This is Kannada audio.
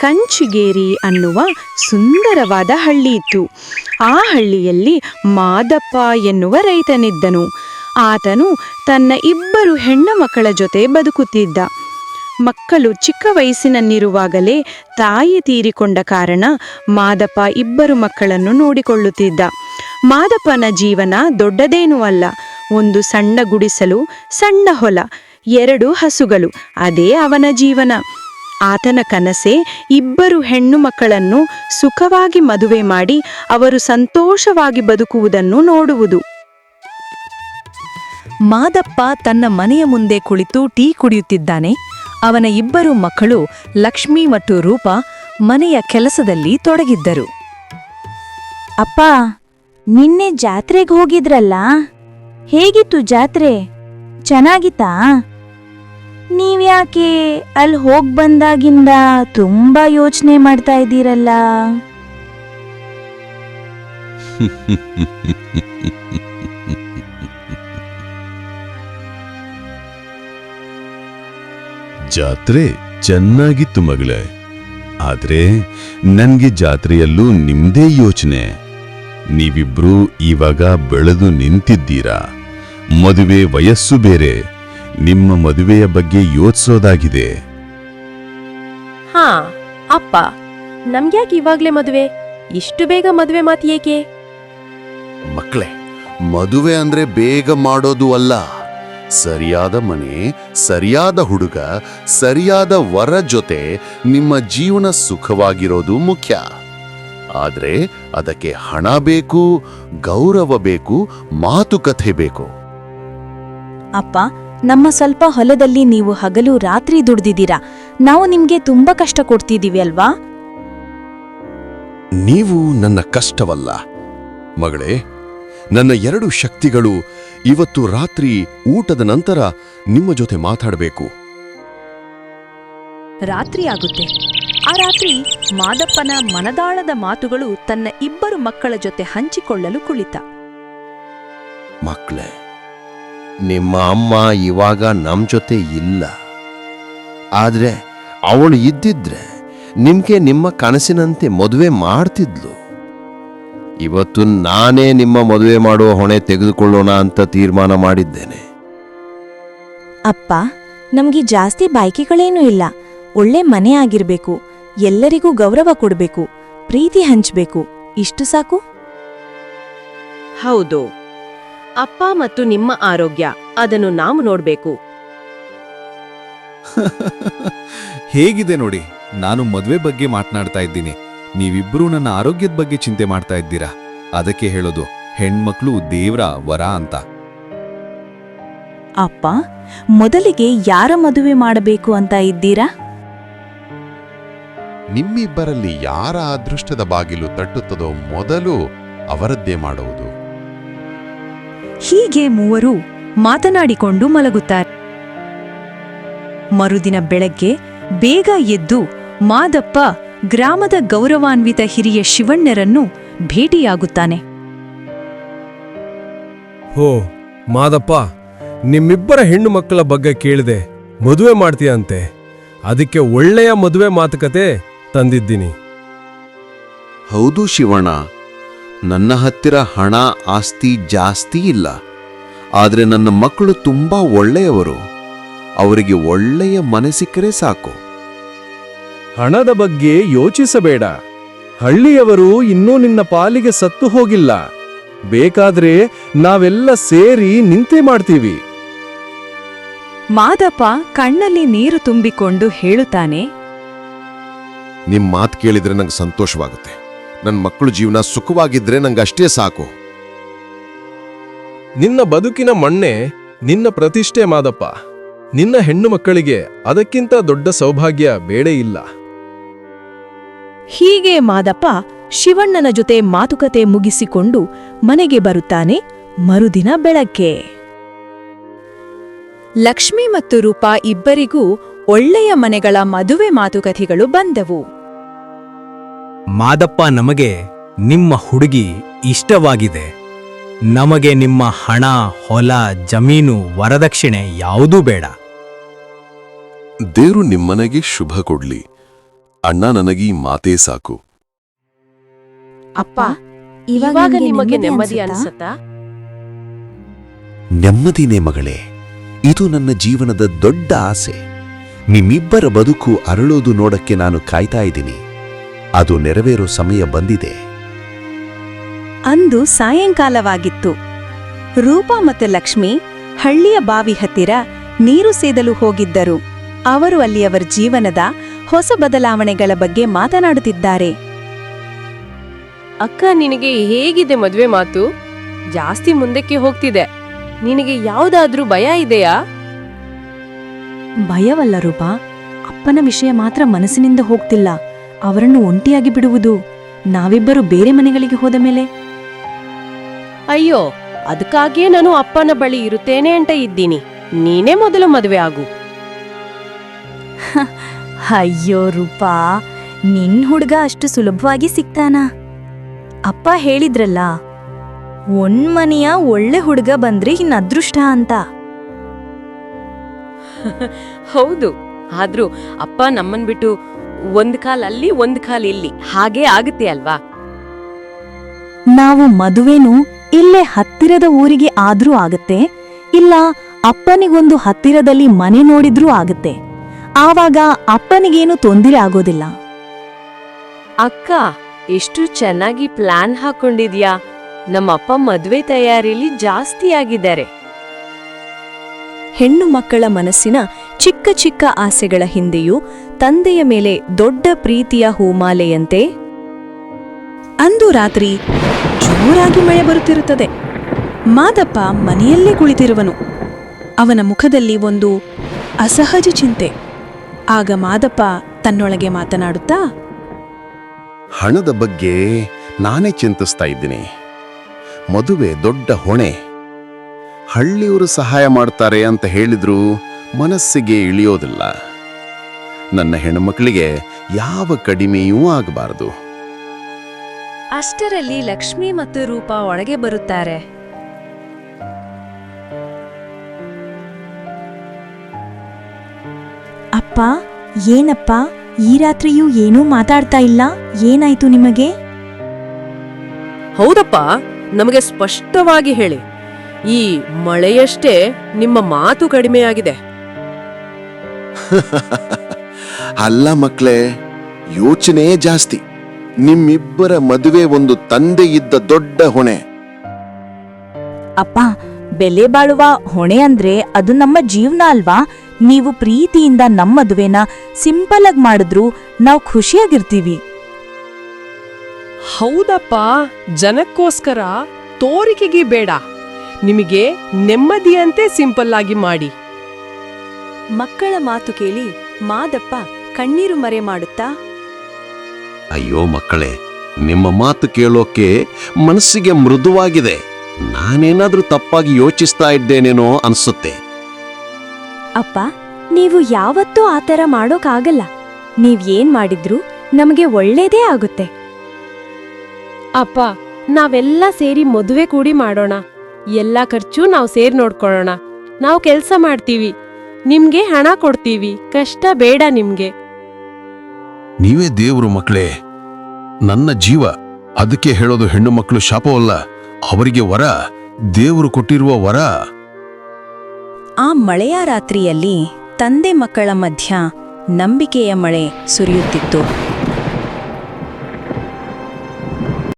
ಕಂಚಿಗೇರಿ ಅನ್ನುವ ಸುಂದರವಾದ ಹಳ್ಳಿ ಇತ್ತು. ಆ ಹಳ್ಳಿಯಲ್ಲಿ ಮಾದಪ್ಪ ಎನ್ನುವ ರೈತನಿದ್ದನು. ಆತನು ತನ್ನ 2 ಹೆಣ್ಣು ಮಕ್ಕಳ ಜೊತೆ ಬದುಕುತ್ತಿದ್ದ. ಮಕ್ಕಳು ಚಿಕ್ಕ ವಯಸ್ಸಿನಲ್ಲಿರುವಾಗಲೇ ತಾಯಿ ತೀರಿಕೊಂಡ ಕಾರಣ ಮಾದಪ್ಪ 2 ಮಕ್ಕಳನ್ನು ನೋಡಿಕೊಳ್ಳುತ್ತಿದ್ದ. ಮಾದಪ್ಪನ ಜೀವನ ದೊಡ್ಡದೇನೂ ಅಲ್ಲ. ಒಂದು ಸಣ್ಣ ಗುಡಿಸಲು, ಸಣ್ಣ ಹೊಲ, 2 ಹಸುಗಳು, ಅದೇ ಅವನ ಜೀವನ. ಆತನ ಕನಸೇ 2 ಹೆಣ್ಣು ಮಕ್ಕಳನ್ನು ಸುಖವಾಗಿ ಮದುವೆ ಮಾಡಿ ಅವರು ಸಂತೋಷವಾಗಿ ಬದುಕುವುದನ್ನು ನೋಡುವುದು. ಮಾದಪ್ಪ ತನ್ನ ಮನೆಯ ಮುಂದೆ ಕುಳಿತು ಟೀ ಕುಡಿಯುತ್ತಿದ್ದಾನೆ. ಅವನ 2 ಮಕ್ಕಳು ಲಕ್ಷ್ಮಿ ಮತ್ತು ರೂಪ ಮನೆಯ ಕೆಲಸದಲ್ಲಿ ತೊಡಗಿದ್ದರು. ಅಪ್ಪ, ನಿನ್ನೆ ಜಾತ್ರೆಗೆ ಹೋಗಿದ್ರಲ್ಲ, ಹೇಗಿತ್ತು ಜಾತ್ರೆ? ಚೆನ್ನಾಗಿತ್ತಾ? ನೀವ್ಯಾಕೆ ಅಲ್ಲಿ ಹೋಗ್ಬಂದಾಗಿಂದ ತುಂಬಾ ಯೋಚನೆ ಮಾಡ್ತಾ ಇದ್ದೀರಲ್ಲ? ಜಾತ್ರೆ ಚೆನ್ನಾಗಿತ್ತು ಮಗಳೇ. ಆದ್ರೆ ನನ್ಗೆ ಜಾತ್ರೆಯಲ್ಲೂ ನಿಮ್ದೇ ಯೋಚನೆ. ನೀವಿಬ್ರೂ ಇವಾಗ ಬೆಳೆದು ನಿಂತಿದ್ದೀರಾ. ಮದುವೆ ವಯಸ್ಸು ಬೇರೆ. ನಿಮ್ಮ ಮದುವೆಯ ಬಗ್ಗೆ ಯೋಚಿಸೋದಾಗಿದೆ. ಹಾ ಅಪ್ಪ, ನಮ್ಗ್ಯಾಕೆ ಇವಾಗ್ಲೇ ಮದುವೆ? ಇಷ್ಟು ಬೇಗ ಮದುವೆ ಮಾತು ಏಕೆ? ಮಕ್ಕಳೇ, ಮದುವೆ ಅಂದ್ರೆ ಬೇಗ ಮಾಡೋದು ಅಲ್ಲ. ಸರಿಯಾದ ಮನೆ, ಸರಿಯಾದ ಹುಡುಗ, ಸರಿಯಾದ ವರ ಜೊತೆ ನಿಮ್ಮ ಜೀವನ ಸುಖವಾಗಿರೋದು ಮುಖ್ಯ. ಆದ್ರೆ ಅದಕ್ಕೆ ಹಣ ಬೇಕು, ಗೌರವ ಬೇಕು, ಮಾತುಕತೆ ಬೇಕು. ಅಪ್ಪ, ನಮ್ಮ ಸ್ವಲ್ಪ ಹೊಲದಲ್ಲಿ ನೀವು ಹಗಲು ರಾತ್ರಿ ದುಡ್ದಿದ್ದೀರಾ. ನಾವು ನಿಮ್ಗೆ ತುಂಬಾ ಕಷ್ಟ ಕೊಡ್ತಿದೀವಿ ಅಲ್ವಾ? ನೀವು ನನ್ನ ಕಷ್ಟವಲ್ಲ ಮಗಳೇ. ನನ್ನ 2 ಶಕ್ತಿಗಳು ಇವತ್ತು ರಾತ್ರಿ ಊಟದ ನಂತರ ನಿಮ್ಮ ಜೊತೆ ಮಾತಾಡಬೇಕು. ರಾತ್ರಿಯಾಗುತ್ತೆ. ಆ ರಾತ್ರಿ ಮಾದಪ್ಪನ ಮನದಾಳದ ಮಾತುಗಳು ತನ್ನ 2 ಮಕ್ಕಳ ಜೊತೆ ಹಂಚಿಕೊಳ್ಳಲು ಕುಳಿತ. ಮಕ್ಕಳೇ, ನಿಮ್ಮ ಅಮ್ಮ ಇವಾಗ ನಮ್ ಜೊತೆ ಇಲ್ಲ. ಆದ್ರೆ ಅವಳು ಇದ್ದಿದ್ರೆ ನಿಮ್ಗೆ ನಿಮ್ಮ ಕನಸಿನಂತೆ ಮದುವೆ ಮಾಡ್ತಿದ್ಲು. ಇವತ್ತು ನಾನೇ ನಿಮ್ಮ ಮದುವೆ ಮಾಡುವ ಹೊಣೆ ತೆಗೆದುಕೊಳ್ಳೋಣ ಅಂತ ತೀರ್ಮಾನ ಮಾಡಿದ್ದೇನೆ. ಅಪ್ಪ, ನಮ್ಗೆ ಜಾಸ್ತಿ ಬಾಯ್ಕೆಗಳೇನೂ ಇಲ್ಲ. ಒಳ್ಳೆ ಮನೆ ಆಗಿರ್ಬೇಕು, ಎಲ್ಲರಿಗೂ ಗೌರವ ಕೊಡ್ಬೇಕು, ಪ್ರೀತಿ ಹಂಚ್ಬೇಕು, ಇಷ್ಟು ಸಾಕು. ಹೌದು ಅಪ್ಪ, ಮತ್ತು ನಿಮ್ಮ ಆರೋಗ್ಯ, ಅದನ್ನು ನಾವು ನೋಡ್ಬೇಕು. ಹೇಗಿದೆ ನೋಡಿ, ನಾನು ಮದ್ವೆ ಬಗ್ಗೆ ಮಾತನಾಡ್ತಾ ಇದ್ದೀನಿ, ನೀವಿಬ್ರೂ ನನ್ನ ಆರೋಗ್ಯದ ಬಗ್ಗೆ ಚಿಂತೆ ಮಾಡ್ತಾ ಇದ್ದೀರಾ. ಅದಕ್ಕೆ ಹೇಳೋದು, ಹೆಣ್ಮಕ್ಳು ದೇವ್ರ ವರ ಅಂತ. ಅಪ್ಪ, ಮೊದಲಿಗೆ ಯಾರ ಮದುವೆ ಮಾಡಬೇಕು ಅಂತ ಇದ್ದೀರಾ? ನಿಮ್ಮಿಬ್ಬರಲ್ಲಿ ಯಾರ ಅದೃಷ್ಟದ ಬಾಗಿಲು ತಟ್ಟುತ್ತದೋ ಮೊದಲು ಅವರದ್ದೇ ಮಾಡುವುದು. ಹೀಗೆ 3 ಮಾತನಾಡಿಕೊಂಡು ಮಲಗುತ್ತಾರೆ. ಮರುದಿನ ಬೆಳಗ್ಗೆ ಬೇಗ ಎದ್ದು ಮಾದಪ್ಪ ಗ್ರಾಮದ ಗೌರವಾನ್ವಿತ ಹಿರಿಯ ಶಿವಣ್ಣರನ್ನು ಭೇಟಿಯಾಗುತ್ತಾನೆ. ಹೋ ಮಾದಪ್ಪ, ನಿಮ್ಮಿಬ್ಬರ ಹೆಣ್ಣು ಮಕ್ಕಳ ಬಗ್ಗೆ ಕೇಳಿದೆ. ಮದುವೆ ಮಾಡ್ತೀಯಂತೆ. ಅದಕ್ಕೆ ಒಳ್ಳೆಯ ಮದುವೆ ಮಾತುಕತೆ ತಂದಿದ್ದೀನಿ. ಹೌದು ಶಿವಣ್ಣ, ನನ್ನ ಹತ್ತಿರ ಹಣ ಆಸ್ತಿ ಜಾಸ್ತಿ ಇಲ್ಲ. ಆದ್ರೆ ನನ್ನ ಮಕ್ಕಳು ತುಂಬಾ ಒಳ್ಳೆಯವರು. ಅವರಿಗೆ ಒಳ್ಳೆಯ ಮನೆ ಸಿಕ್ಕರೆ ಸಾಕು. ಹಣದ ಬಗ್ಗೆ ಯೋಚಿಸಬೇಡ. ಹಳ್ಳಿಯವರು ಇನ್ನೂ ನಿನ್ನ ಪಾಲಿಗೆ ಸತ್ತು ಹೋಗಿಲ್ಲ. ಬೇಕಾದ್ರೆ ನಾವೆಲ್ಲ ಸೇರಿ ನಿಂತೆ ಮಾಡ್ತೀವಿ. ಮಾದಪ್ಪ ಕಣ್ಣಲ್ಲಿ ನೀರು ತುಂಬಿಕೊಂಡು ಹೇಳುತ್ತಾನೆ, ನಿಮ್ ಮಾತು ಕೇಳಿದ್ರೆ ನಂಗೆ ಸಂತೋಷವಾಗುತ್ತೆ. ನನ್ನ ಮಕ್ಕಳು ಜೀವನ ಸುಖವಾಗಿದ್ರೆ ನಂಗಷ್ಟೇ ಸಾಕು. ನಿನ್ನ ಬದುಕಿನ ಮಣ್ಣೆ ನಿನ್ನ ಪ್ರತಿಷ್ಠೆ ಮಾದಪ್ಪ. ನಿನ್ನ ಹೆಣ್ಣು ಮಕ್ಕಳಿಗೆ ಅದಕ್ಕಿಂತ ದೊಡ್ಡ ಸೌಭಾಗ್ಯ ಬೇಡೇ ಇಲ್ಲ. ಹೀಗೆ ಮಾದಪ್ಪ ಶಿವಣ್ಣನ ಜೊತೆ ಮಾತುಕತೆ ಮುಗಿಸಿಕೊಂಡು ಮನೆಗೆ ಬರುತ್ತಾನೆ. ಮರುದಿನ ಬೆಳಗ್ಗೆ ಲಕ್ಷ್ಮಿ ಮತ್ತು ರೂಪಾ ಇಬ್ಬರಿಗೂ ಒಳ್ಳೆಯ ಮನೆಗಳ ಮದುವೆ ಮಾತುಕತೆಗಳು ಬಂದವು. ಮಾದಪ್ಪ, ನಮಗೆ ನಿಮ್ಮ ಹುಡುಗಿ ಇಷ್ಟವಾಗಿದೆ. ನಮಗೆ ನಿಮ್ಮ ಹಣ, ಹೊಲ, ಜಮೀನು, ವರದಕ್ಷಿಣೆ ಯಾವುದೂ ಬೇಡ. ದೇವ್ರು ನಿಮ್ಮನೆಗೆ ಶುಭ ಕೊಡ್ಲಿ. ಅಣ್ಣ ನನಗೀ ಮಾತೇ ಸಾಕು. ಅಪ್ಪ, ಇವಾಗ ನಿಮಗೆ ನೆಮ್ಮದಿ ಅನ್ಸತ್ತಾ? ನೆಮ್ಮದಿನೇ ಮಗಳೇ, ಇದು ನನ್ನ ಜೀವನದ ದೊಡ್ಡ ಆಸೆ. ನಿಮ್ಮಿಬ್ಬರ ಬದುಕು ಅರಳೋದು ನೋಡಕ್ಕೆ ನಾನು ಕಾಯ್ತಾ ಇದ್ದೀನಿ. ಅದು ನೆರವೇರೋ ಸಮಯ ಬಂದಿದೆ. ಅಂದು ಸಾಯಂಕಾಲವಾಗಿತ್ತು. ರೂಪಾ ಮತ್ತು ಲಕ್ಷ್ಮಿ ಹಳ್ಳಿಯ ಬಾವಿ ಹತ್ತಿರ ನೀರು ಸೇದಲು ಹೋಗಿದ್ದರು. ಅವರು ಅಲ್ಲಿ ಅವರ ಜೀವನದ ಹೊಸ ಬದಲಾವಣೆಗಳ ಬಗ್ಗೆ ಮಾತನಾಡುತ್ತಿದ್ದಾರೆ. ಅಕ್ಕ, ನಿನಗೆ ಹೇಗಿದೆ ಮದ್ವೆ ಮಾತು? ಜಾಸ್ತಿ ಮುಂದಕ್ಕೆ ಹೋಗ್ತಿದೆ. ನಿನಗೆ ಯಾವ್ದಾದ್ರೂ ಭಯ ಇದೆಯಾ? ಭಯವಲ್ಲ ರೂಪಾ, ಅಪ್ಪನ ವಿಷಯ ಮಾತ್ರ ಮನಸ್ಸಿನಿಂದ ಹೋಗ್ತಿಲ್ಲ. ಅವರನ್ನು ಒಂಟಿಯಾಗಿ ಬಿಡುವುದು, ನಾವಿಬ್ಬರು ಬೇರೆ ಮನೆಗಳಿಗೆ ಹೋದ ಮೇಲೆ. ಅಯ್ಯೋ, ಅದಕ್ಕಾಗಿಯೇ ನಾನು ಅಪ್ಪನ ಬಳಿ ಇರುತ್ತೇನೆ ಅಂತ ಇದ್ದೀನಿ. ನೀನೇ ಮೊದಲು ಮದುವೆ ಆಗು. ಅಯ್ಯೋ ರೂಪಾ, ನಿನ್ ಹುಡುಗ ಅಷ್ಟು ಸುಲಭವಾಗಿ ಸಿಗ್ತಾನಾ? ಅಪ್ಪ ಹೇಳಿದ್ರಲ್ಲ, ಮನೆಯ ಒಳ್ಳೆ ಹುಡುಗ ಬಂದ್ರೆ ಇನ್ ಅದೃಷ್ಟ ಅಂತ. ಹೌದು, ಆದ್ರೂ ಅಪ್ಪ ನಮ್ಮನ್ ಬಿಟ್ಟು ಒಂದ್ ಕಾಲ್ ಅಲ್ಲಿ ಒಂದ್ ಕಾಲ್ ಇಲ್ಲಿ ಹಾಗೆ ಆಗುತ್ತೆ ಅಲ್ವಾ? ನಾವು ಮದುವೆನೂ ಇಲ್ಲೇ ಹತ್ತಿರದ ಊರಿಗೆ ಆದ್ರೂ ಆಗತ್ತೆ, ಇಲ್ಲ ಅಪ್ಪನಿಗೊಂದು ಹತ್ತಿರದಲ್ಲಿ ಮನೆ ನೋಡಿದ್ರೂ ಆಗತ್ತೆ. ಆವಾಗ ಅಪ್ಪನಿಗೇನು ತೊಂದರೆ ಆಗೋದಿಲ್ಲ. ಅಕ್ಕ, ಎಷ್ಟು ಚೆನ್ನಾಗಿ ಪ್ಲಾನ್ ಹಾಕೊಂಡಿದ್ಯಾ. ನಮ್ಮಪ್ಪ ಮದ್ವೆ ತಯಾರಿಲಿ ಜಾಸ್ತಿ ಆಗಿದ್ದಾರೆ. ಹೆಣ್ಣು ಮಕ್ಕಳ ಮನಸ್ಸಿನ ಚಿಕ್ಕ ಚಿಕ್ಕ ಆಸೆಗಳ ಹಿಂದೆಯೂ ತಂದೆಯ ಮೇಲೆ ದೊಡ್ಡ ಪ್ರೀತಿಯ ಹೂಮಾಲೆಯಂತೆ ಅಂದು ರಾತ್ರಿ ಜೋರಾಗಿ ಮಳೆ ಬರುತ್ತಿರುತ್ತದೆ. ಮಾದಪ್ಪ ಮನೆಯಲ್ಲೇ ಕುಳಿತಿರುವನು. ಅವನ ಮುಖದಲ್ಲಿ ಒಂದು ಅಸಹಜ ಚಿಂತೆ. ಆಗ ಮಾದಪ್ಪ ತನ್ನೊಳಗೆ ಮಾತನಾಡುತ್ತಾ, ಹಣದ ಬಗ್ಗೆ ನಾನೇ ಚಿಂತಿಸ್ತಾ ಇದ್ದೀನಿ. ಮದುವೆ ದೊಡ್ಡ ಹೊಣೆ. ಹಳ್ಳಿಯವರು ಸಹಾಯ ಮಾಡ್ತಾರೆ ಅಂತ ಹೇಳಿದ್ರೂ ಮನಸ್ಸಿಗೆ ಇಳಿಯೋದಿಲ್ಲ. ನನ್ನ ಹೆಣ್ಣುಮಕ್ಕಳಿಗೆ ಯಾವ ಕಡಿಮೆಯೂ ಆಗಬಾರದು. ಅಷ್ಟರಲ್ಲಿ ಲಕ್ಷ್ಮಿ ಮತ್ತು ರೂಪಾ ಒಳಗೆ ಬರುತ್ತಾರೆ. ಅಪ್ಪ, ಏನಪ್ಪ ಈ ರಾತ್ರಿಯೂ ಏನೂ ಮಾತಾಡ್ತಾ ಇಲ್ಲ? ಏನಾಯ್ತು ನಿಮಗೆ? ಹೌದಪ್ಪ, ನಮಗೆ ಸ್ಪಷ್ಟವಾಗಿ ಹೇಳಿ. ಈ ಮಳೆಯಷ್ಟೇ ನಿಮ್ಮ ಮಾತು ಕಡಿಮೆಯಾಗಿದೆ. ಅಲ್ಲ ಮಕ್ಕಳೇ, ಯೋಚನೆ ಜಾಸ್ತಿ. ನಿಮ್ಮಿಬ್ಬರ ಮದುವೆ ಒಂದು ತಂದೆ ಇದ್ದ ದೊಡ್ಡ ಹೊಣೆ. ಅಪ್ಪ, ಬೆಲೆ ಬಾಳುವ ಹೊಣೆ ಅಂದ್ರೆ ಅದು ನಮ್ಮ ಜೀವನ ಅಲ್ವಾ? ನೀವು ಪ್ರೀತಿಯಿಂದ ನಮ್ಮ ಮದುವೆನ ಸಿಂಪಲ್ ಆಗಿ ಮಾಡಿದ್ರು ನಾವು ಖುಷಿಯಾಗಿರ್ತೀವಿ. ಹೌದಪ್ಪ, ಜನಕ್ಕೋಸ್ಕರ ತೋರಿಕೆಗೆ ಬೇಡ. ನಿಮಗೆ ನೆಮ್ಮದಿಯಂತೆ ಸಿಂಪಲ್ ಆಗಿ ಮಾಡಿ. ಮಕ್ಕಳ ಮಾತು ಕೇಳಿ ಮಾದಪ್ಪ ಕಣ್ಣೀರು ಮರೆ ಮಾಡುತ್ತಾ, ಅಯ್ಯೋ ಮಕ್ಕಳೇ, ನಿಮ್ಮ ಮಾತು ಕೇಳೋಕೆ ಮನಸ್ಸಿಗೆ ಮೃದುವಾಗಿದೆ. ನಾನೇನಾದ್ರೂ ತಪ್ಪಾಗಿ ಯೋಚಿಸ್ತಾ ಇದ್ದೇನೇನೋ ಅನ್ಸುತ್ತೆ. ಅಪ್ಪ, ನೀವು ಯಾವತ್ತೂ ಆ ಥರ ಮಾಡೋಕ್ಕಾಗಲ್ಲ. ನೀವೇನ್ ಮಾಡಿದ್ರೂ ನಮಗೆ ಒಳ್ಳೇದೇ ಆಗುತ್ತೆ. ಅಪ್ಪ, ನಾವೆಲ್ಲ ಸೇರಿ ಮದುವೆ ಕೂಡಿ ಮಾಡೋಣ. ಎಲ್ಲ ಖರ್ಚು ನಾವು ಸೇರಿ ನೋಡ್ಕೊಳ್ಳೋಣ. ನಾವು ಕೆಲಸ ಮಾಡ್ತೀವಿ, ನಿಮ್ಗೆ ಹಣ ಕೊಡ್ತೀವಿ. ಕಷ್ಟ ಬೇಡ ನಿಮ್ಗೆ. ನೀವೇ ದೇವ್ರು ಮಕ್ಕಳೇ, ನನ್ನ ಜೀವ. ಅದಕ್ಕೆ ಹೇಳೋದು ಹೆಣ್ಣು ಮಕ್ಕಳು ಶಾಪವಲ್ಲ, ಅವರಿಗೆ ವರ, ದೇವರು ಕೊಟ್ಟಿರುವ ವರ. ಆ ಮಳೆಯ ರಾತ್ರಿಯಲ್ಲಿ ತಂದೆ ಮಕ್ಕಳ ಮಧ್ಯ ನಂಬಿಕೆಯ ಮಳೆ ಸುರಿಯುತ್ತಿತ್ತು.